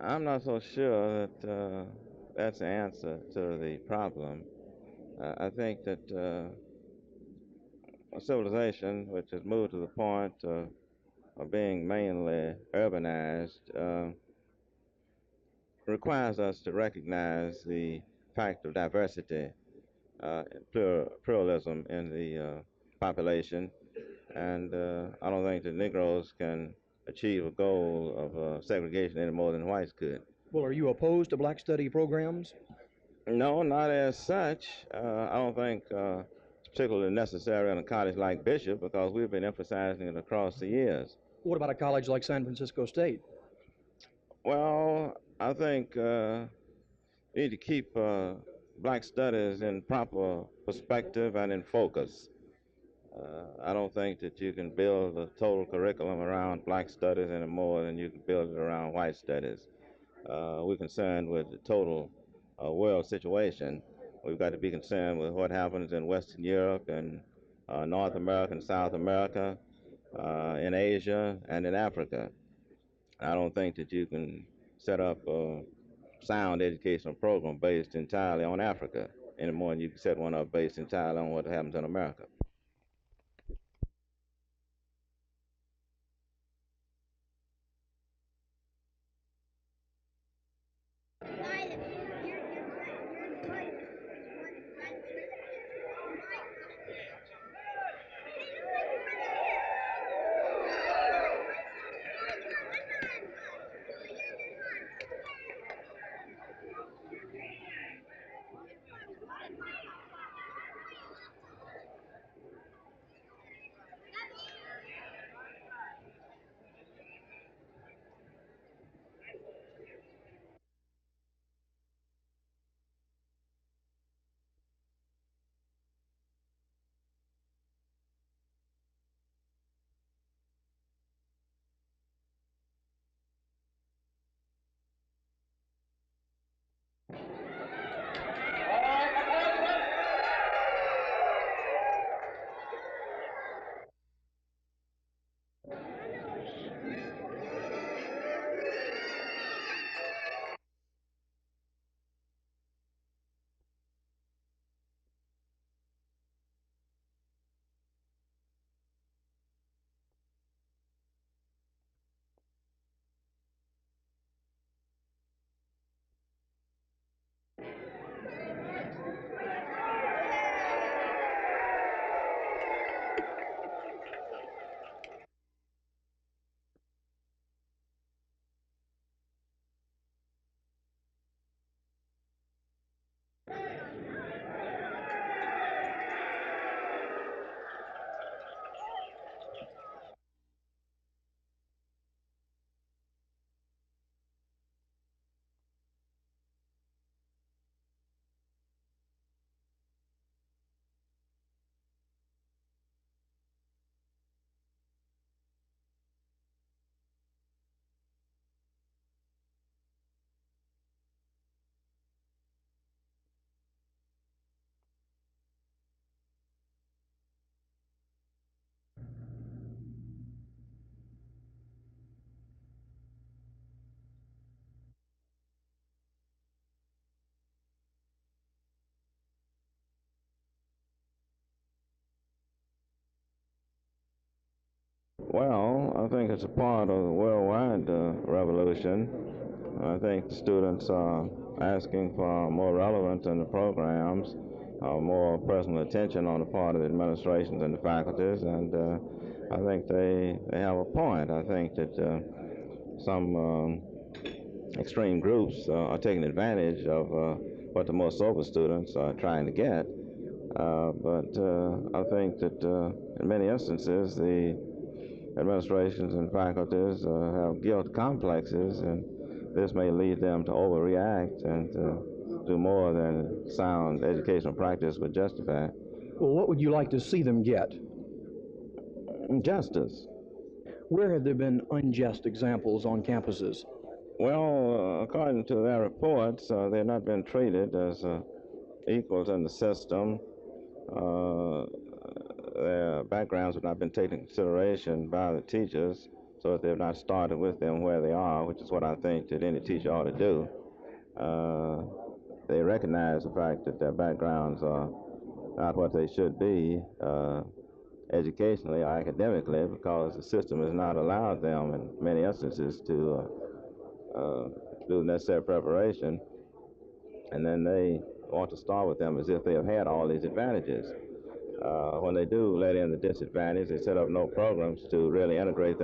I'm not so sure that that's the answer to the problem. I think that a civilization which has moved to the point of being mainly urbanized requires us to recognize the fact of diversity, pluralism in the population, and I don't think that Negroes can achieve a goal of segregation any more than whites could. Well, are you opposed to black study programs? No, not as such. I don't think it's particularly necessary in a college like Bishop because we've been emphasizing it across the years. What about a college like San Francisco State? Well, I think you need to keep black studies in proper perspective and in focus. I don't think that you can build a total curriculum around black studies any more than you can build it around white studies. We're concerned with the total world situation. We've got to be concerned with what happens in Western Europe and North America and South America, in Asia and in Africa. I don't think that you can set up a sound educational program based entirely on Africa any more than you can set one up based entirely on what happens in America. Well, I think it's a part of the worldwide revolution. I think the students are asking for more relevance in the programs, more personal attention on the part of the administrations and the faculties, and I think they have a point. I think that some extreme groups are taking advantage of what the more sober students are trying to get. But I think that in many instances, the administrations and faculties have guilt complexes, and this may lead them to overreact and do more than sound educational practice would justify. Well, what would you like to see them get? Justice. Where have there been unjust examples on campuses? Well, according to their reports, they've not been treated as equals in the system. Uh, their backgrounds have not been taken into consideration by the teachers, So if they've not started with them where they are, which is what I think that any teacher ought to do, they recognize the fact that their backgrounds are not what they should be educationally or academically, because the system has not allowed them in many instances to do necessary preparation, and then they want to start with them as if they have had all these advantages. When they do let in the disadvantage, they set up no programs to really integrate them